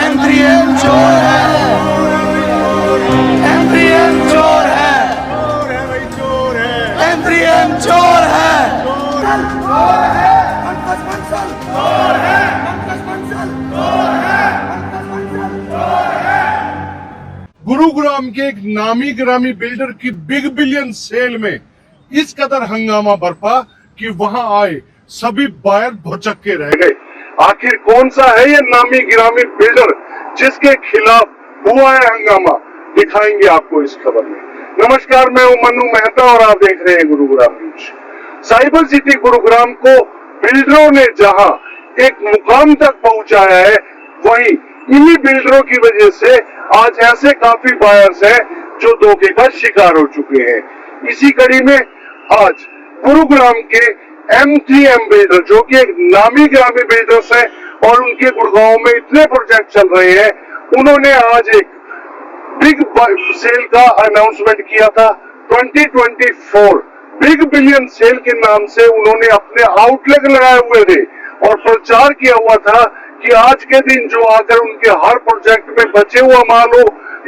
M3M चोर है, M3M चोर है, M3M चोर है, चोर है, पंकज बंसल चोर है, पंकज बंसल चोर है, पंकज बंसल चोर है। गुरुग्राम के एक नामी गिरामी बिल्डर की बिग बिलियन सेल में इस कदर हंगामा बरपा कि वहां आए सभी बायर भौचक्के रह गए। आखिर कौन सा है ये नामी गिरामी बिल्डर जिसके खिलाफ हुआ है हंगामा, दिखाएंगे आपको इस खबर में। नमस्कार, मैं हूं मनु मेहता और आप देख रहे हैं Gurugram news. Cyber city Gurugram को बिल्डरों ने जहां एक मुकाम तक पहुंचाया है, वहीं इन्हीं बिल्डरों की वजह से आज ऐसे काफी बायर्स हैं जो धोखे का शिकार हो चुके हैं। इसी कड़ी में आज गुरुग्राम के M3M बिल्डर, जो कि एक नामी गिरामी बिल्डर्स है और उनके गुड़गांव में इतने प्रोजेक्ट चल रहे हैं, उन्होंने आज एक बिग सेल का अनाउंसमेंट किया था। 2024 बिग बिलियन सेल के नाम से उन्होंने अपने आउटलेट लगाए हुए थे और प्रचार किया हुआ था कि आज के दिन जो आकर उनके हर प्रोजेक्ट में बचे हुआ माल हो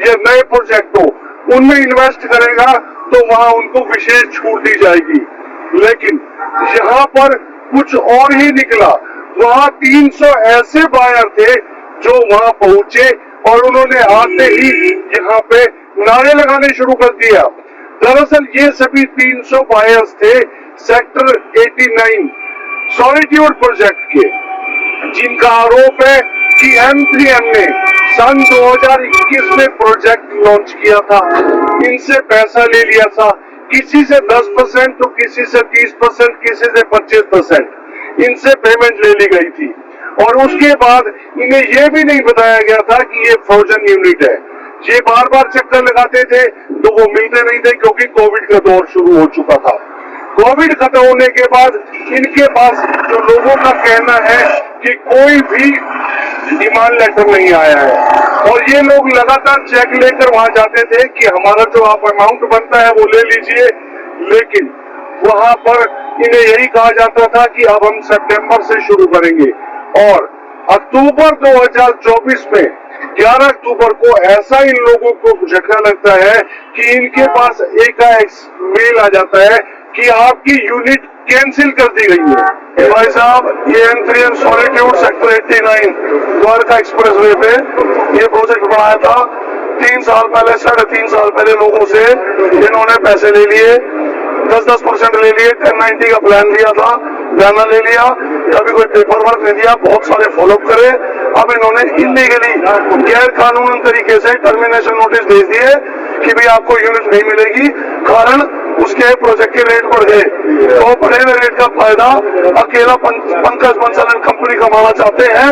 या नए प्रोजेक्ट हो, उनमें इन्वेस्ट करेगा तो वहां उनको विशेष छूट दी जाएगी। लेकिन यहाँ पर कुछ और ही निकला। वहां 300 ऐसे बायर थे जो वहां पहुंचे और उन्होंने आते ही यहाँ पे नारे लगाने शुरू कर दिया। दरअसल ये सभी 300 बायर्स थे सेक्टर 89 सॉलिट्यूड प्रोजेक्ट के, जिनका आरोप है कि M3M ने सन 2021 में प्रोजेक्ट लॉन्च किया था, इनसे पैसा ले लिया था, किसी से 10% तो किसी से 30%, किसी से 25% इनसे पेमेंट ले ली गई थी। और उसके बाद इन्हें यह भी नहीं बताया गया था कि ये फ्रोजन यूनिट है। ये बार बार चक्कर लगाते थे तो वो मिलते नहीं थे, क्योंकि कोविड का दौर शुरू हो चुका था। कोविड खत्म होने के बाद इनके पास जो लोगों का कहना है कि कोई भी डिमांड लेटर नहीं आया है, और ये लोग लगातार चेक लेकर वहां जाते थे कि हमारा जो आप अमाउंट बनता है वो ले लीजिए। लेकिन वहां पर इन्हें यही कहा जाता था कि अब हम सितंबर से शुरू करेंगे, और अक्टूबर 2024 में 11 अक्टूबर को ऐसा इन लोगों को झटका लगता है कि इनके पास एक मेल आ जाता है कि आपकी यूनिट कैंसिल कर दी गई है। भाई साहब, ये M3M solitude sector 89 Dwarka expressway पे ये प्रोजेक्ट बनाया था 3 साल पहले, 3.5 साल पहले लोगों से इन्होंने पैसे ले लिए, 10% ले लिए, 1090 का प्लान लिया था, बयाना ले लिया, कभी कोई पेपर वर्क नहीं दिया, बहुत सारे फॉलोअप करे। अब इन्होंने इलीगली गैर कानूनी तरीके से टर्मिनेशन नोटिस भेज दिए कि भाई आपको यूनिट नहीं मिलेगी, कारण उसके प्रोजेक्ट के रेट बढ़ गए। तो बढ़े हुए रेट का फायदा अकेला पंकज बंसल एंड कंपनी कमाना चाहते हैं।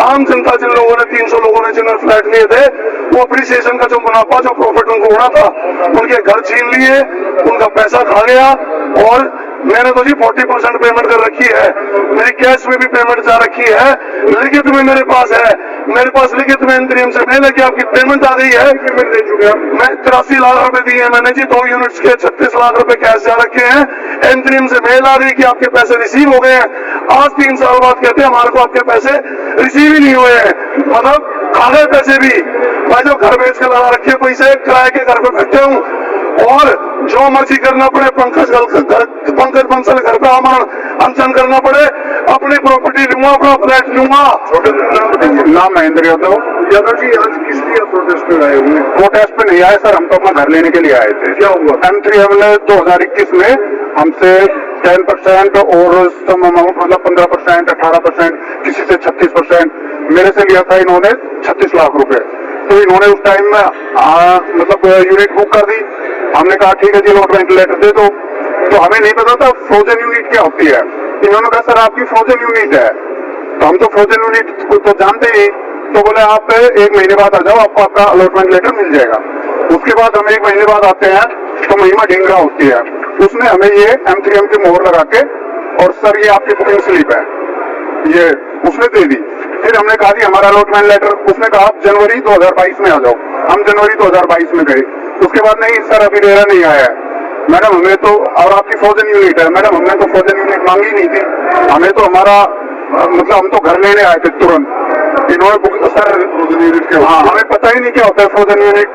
आम जनता, जिन लोगों ने 300 लोगों ने जिन्होंने फ्लैट लिए थे, वो अप्रिसिएशन का जो मुनाफा, जो प्रॉफिट उनको होना था, उनके घर छीन लिए, उनका पैसा खा गया। और मैंने तो जी 40% पेमेंट कर रखी है, मेरी कैश में भी पेमेंट जा रखी है, लिखित में मेरे पास है, मेरे पास लिखित में M3M से मेल है कि आपकी पेमेंट आ गई है। पेमेंट दे चुके हैं मैं, 83 लाख रुपए दिए मैंने जी, 2 यूनिट्स के 36 लाख रुपए कैश जा रखे हैं। M3M से मेल आ रही कि आपके पैसे रिसीव हो गए हैं। आज 3 साल बाद कहते हैं हमारे को आपके पैसे रिसीव ही नहीं हुए हैं, मतलब खा गए पैसे भी। मैं जो घर बेच के लगा रखे पैसे, किराए के घर पे बैठे हूँ, और जो मर्जी करना पड़े, पंकज बंसल घर पे अनशन करना पड़े, अपनी प्रॉपर्टी लूंगा, अपना फ्लैट लूंगा। नाम महेंद्र यादव। यादव जी, आज किस लिए प्रोटेस्ट में आए हुए? प्रोटेस्ट पे नहीं आए सर, हम तो अपना घर लेने के लिए आए थे। क्या हुआ? M3M ने 2021 में हमसे 10% और सम अमाउंट, मतलब 15%, 18%, किसी से 36%, मेरे से लिया था इन्होंने 36 लाख रुपए। तो इन्होंने उस टाइम में मतलब यूनिट बुक कर दी। हमने कहा ठीक है जी, अलॉटमेंट लेटर दे दो। तो हमें नहीं पता था फ्रोजन यूनिट क्या होती है। इन्होंने कहा सर आपकी फ्रोजन यूनिट है, तो हम तो फ्रोजन यूनिट तो जानते ही। तो बोले आप 1 महीने बाद आ जाओ, आपको आपका अलॉटमेंट लेटर मिल जाएगा। उसके बाद हम 1 महीने बाद आते हैं तो महिमा ढींगरा होती है, उसने हमें ये M3M की मोहर लगा के, और सर ये आपकी बुकिंग स्लिप है, ये उसने दे दी। फिर हमने कहा कि हमारा अलॉटमेंट लेटर, उसने कहा आप जनवरी 2022 में आ जाओ। हम जनवरी 2022 में गए। उसके बाद नहीं सर अभी रेरा नहीं आया है। मैडम हमें तो, और आपकी फ्रोजन यूनिट है। मैडम हमने तो फ्रोजन यूनिट मांगी नहीं थी, हमें तो हमारा मतलब हम तो घर लेने आए थे तुरंत। इन्होंने सर हाँ हमें पता ही नहीं क्या होता है फ्रोजन यूनिट।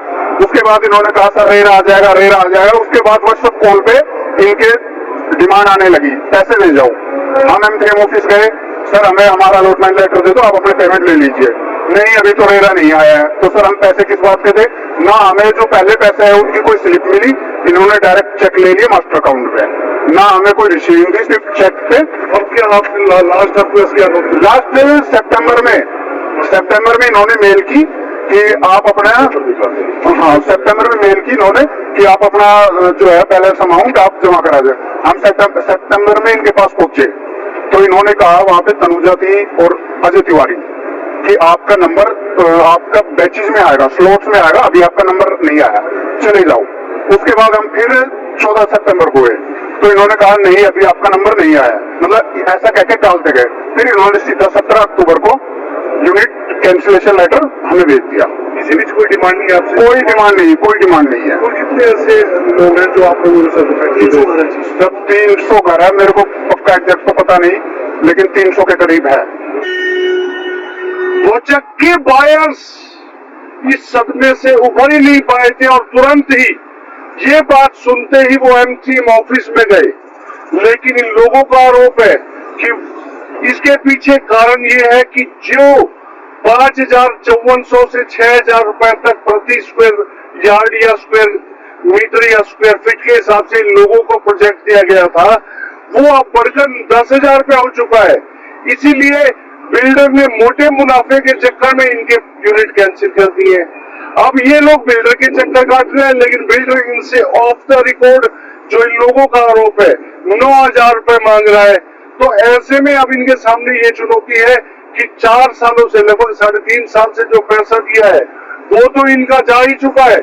उसके बाद इन्होंने कहा सर रेरा आ जाएगा, रेरा आ जाएगा। उसके बाद व्हाट्सएप कॉल पे इनके डिमांड आने लगी पैसे ले जाओ। हम एमटीएम ऑफिस गए, सर हमें हमारा अलॉटमेंट लेटर दे दो, आप अपने पेमेंट ले लीजिए। नहीं अभी तो रेरा नहीं आया है। तो सर हम पैसे किस बात के थे ना, हमें जो पहले पैसे है उनकी कोई स्लिप मिली, इन्होंने डायरेक्ट चेक ले लिया मास्टर अकाउंट पे, ना हमें कोई रिसीविंग थी, सिर्फ चेक पे। अब क्या आपने लास्ट आपको क्या लास्ट सितंबर में इन्होंने मेल की कि आप अपना हाँ सितंबर में मेल की इन्होंने कि आप अपना जो है बैलेंस अमाउंट आप जमा करा दें। हम सितंबर में इनके पास पहुंचे तो इन्होंने कहा वहां पे तनुजा थी और अजय तिवारी कि आपका नंबर आपका बैचेज में आएगा, स्लॉट्स में आएगा, अभी आपका नंबर नहीं आया, चले जाओ। उसके बाद हम फिर 14 सितंबर को गए तो इन्होंने कहा नहीं अभी आपका नंबर नहीं आया, मतलब ऐसा कहकर टालते गए। फिर इन्होंने सीधा 17 अक्टूबर को यूनिट कैंसिलेशन लेटर हमें भेज दिया। इसी बीच कोई डिमांड नहीं आपसे? कोई डिमांड नहीं, कोई डिमांड नहीं है। तो कितने ऐसे लोग हैं जो आप लोगों से सब 300 घर है, मेरे को पक्का एग्जैक्ट तो पता नहीं, लेकिन 300 के करीब है। भोचक्के बायर्स इस सदमे से उभर ही नहीं पाए थे और तुरंत ही ये बात सुनते ही वो एमटीएम ऑफिस में गए। लेकिन इन लोगों का आरोप है कि इसके पीछे कारण ये है कि जो 5,5400 से 6,000 रुपए तक प्रति स्क्वायर यार्ड या स्क्वायर मीटर या स्क्वायर फीट के हिसाब से इन लोगों को प्रोजेक्ट दिया गया था, वो अब बढ़कर 10,000 रुपए हो चुका है। इसीलिए बिल्डर ने मोटे मुनाफे के चक्कर में इनके यूनिट कैंसिल कर दिए। अब ये लोग बिल्डर के चक्कर काट रहे हैं, लेकिन बिल्डर इनसे ऑफ द रिकॉर्ड जो इन लोगों का आरोप है 9,000 रुपए मांग रहा है। तो ऐसे में अब इनके सामने ये चुनौती है कि 4 सालों से लगभग 3.5 साल से जो पैसा दिया है वो तो इनका जा ही चुका है,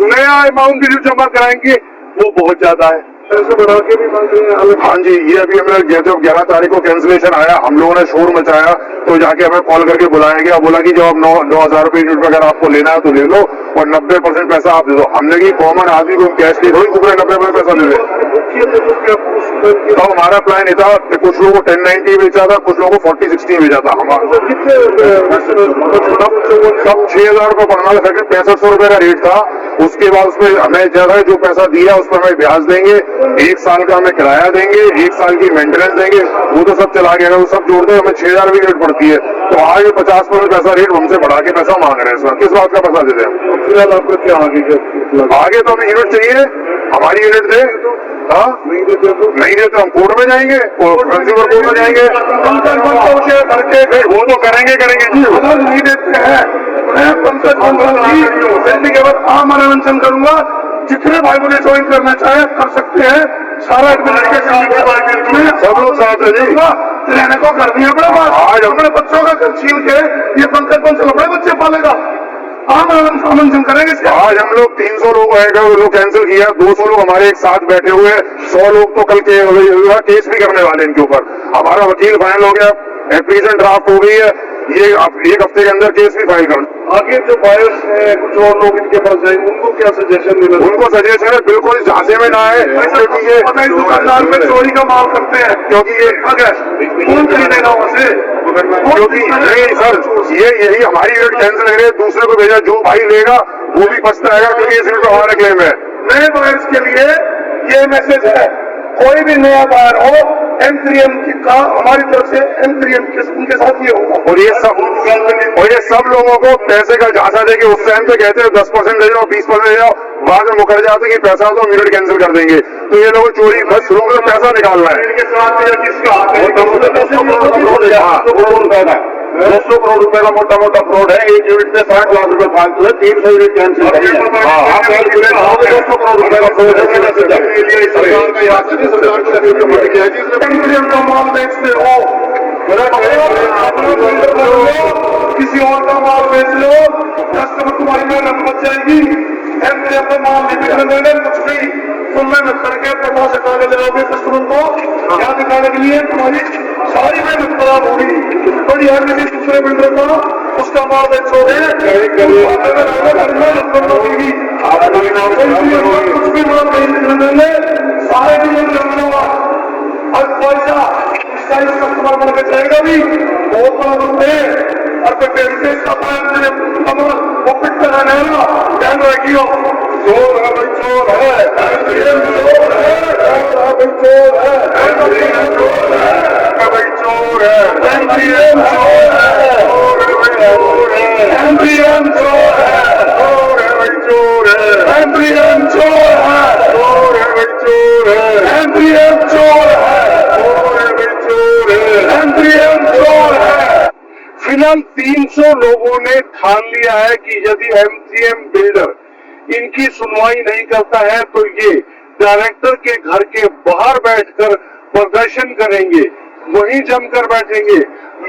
नया अमाउंट जो जमा कराएंगे वो बहुत ज्यादा है। पैसे बढ़ा के भी मांग रहे हैं। हाँ जी, ये अभी हमें जब 11 तारीख को कैंसिलेशन आया, हम लोगों ने शोर मचाया तो जाके हमें कॉल करके बुलाया गया, बोला कि जब आप 9,000 रुपए यूनिट अगर आपको लेना है तो ले लो और 90% पैसा आप दे दो। हमने की कॉमन आदमी को कैश नहीं थोड़ी 90% पैसा दे दे। तो हमारा प्लान ये था कि कुछ लोगों को 1090 बेचा था, कुछ लोगों को 4060 बेचा था। हमारा सब 6,000 रुपए पड़ना था, 6500 रुपए का रेट था। उसके बाद उसमें हमें ज्यादा जो पैसा दिया उस पर हमें ब्याज देंगे, 1 साल का हमें किराया देंगे, 1 साल की मेंटेनेंस देंगे, वो तो सब चला गया। वो सब जोड़ते हमें 6,000 रुपए यूनिट पड़ती है। तो आज 50% पैसा रेट हमसे बढ़ा के पैसा मांग रहे हैं। सर किस बात का पैसा देते हैं? फिलहाल आपको क्या आगे तो हमें यूनिट चाहिए, हमारी यूनिट दे। हाँ नहीं देते तो हम कोर्ट में जाएंगे और कंज्यूमर कोर्ट में जाएंगे करके वो तो करेंगे जी। अगर नहीं देते हैं मैं पंकज मंसल के बाद आम अनशन करूंगा। जितने भाई मुझे ज्वाइन करना चाहे कर सकते हैं। सारा एडमिनिस्ट्रेशन सब लोग साथ है जी। रहने को करनी है अपने पास। आज अपने बच्चों का छीन के ये पंकज मंसल अपने बच्चे पालेगा। आम अनशन करेंगे। आज हम लोग 300 लोग आएगा, वो लोग कैंसिल किया। 200 लोग हमारे एक साथ बैठे हुए हैं, 100 लोग तो कल के केस भी करने वाले इनके ऊपर। हमारा वकील फाइनल हो गया, एप्लीकेशन ड्राफ्ट हो गई है, ये 1 हफ्ते के अंदर केस भी फाइल कर। आगे जो बायर्स है कुछ और लोग इनके पास जाएंगे, उनको क्या सजेशन देना? उनको सजेशन है बिल्कुल झांसे में ना आए, क्योंकि ये दुकानदार में चोरी का माल करते हैं। क्योंकि ये कौन खरीदेगा वहां से? क्योंकि नहीं सर, ये यही हमारी यूनिट कैंसिल करे, दूसरे को भेजा, जो भाई लेगा वो भी पछताएगा, क्योंकि इस यूनिट हमारा क्लेम है। नए बायर्स के लिए ये मैसेज है, कोई भी नया बायर हो M3M का हमारी तरफ से M3M उनके साथ ये होगा। और ये सब लोगों को पैसे का झांसा दे के उस टाइम पे कहते हैं 10% दे जाओ, 20% दे जाओ, बाद में मुकर जाते कि पैसा तो यूनिट कैंसिल कर देंगे। तो ये लोग चोरी बस लोगों को पैसा निकालना है। 200 करोड़ रुपए का मोटा मोटा फ्रॉड है। एक यूनिट में 60 लाख रुपए फालतू है, 300 यूनिट कैंसिल करिए। 200 करोड़ रुपए का फ्रॉड किसी और का माल बेच लो, कस्टमर तुम्हारी में रंग बच जाएगी। अपना माल नहीं बेचने देंगे, कुछ नहीं सुनने में करके 50 हटा के लगाओगे कस्टमर को। क्या दिखाने के लिए तुम्हारी सारी मेहनत खराब होगी। और यार किसी दूसरे बिल्डर को उसका माल बेचोगे, कुछ भी माल नहीं बिकने देंगे, सारे बिल्डर और पैसा कस्टमर बन के जाएगा भी बहुत बड़ा रुपये। perché se sapete come oppure nella hanno io solo la giornata MDM फिलहाल 300 लोगों ने ठान लिया है कि यदि एमजीएम बिल्डर इनकी सुनवाई नहीं करता है तो ये डायरेक्टर के घर के बाहर बैठकर प्रदर्शन करेंगे, वहीं जमकर बैठेंगे,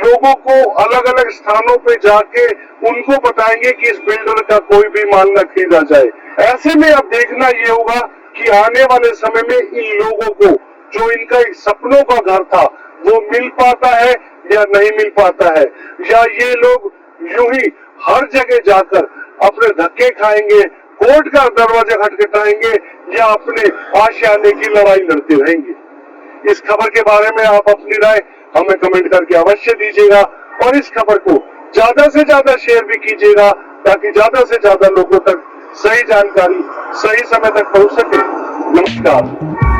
लोगों को अलग अलग स्थानों पे जाके उनको बताएंगे कि इस बिल्डर का कोई भी माल न खरीदा जाए। ऐसे में अब देखना ये होगा कि आने वाले समय में इन लोगों को जो इनका एक सपनों का घर था वो मिल पाता है या नहीं मिल पाता है, या ये लोग यूं ही हर जगह जाकर अपने धक्के खाएंगे, कोर्ट का दरवाजा खटखटाएंगे या अपने आशियाने की लड़ाई लड़ते रहेंगे। इस खबर के बारे में आप अपनी राय हमें कमेंट करके अवश्य दीजिएगा और इस खबर को ज्यादा से ज्यादा शेयर भी कीजिएगा ताकि ज्यादा से ज्यादा लोगों तक सही जानकारी सही समय तक पहुंच सके। नमस्कार।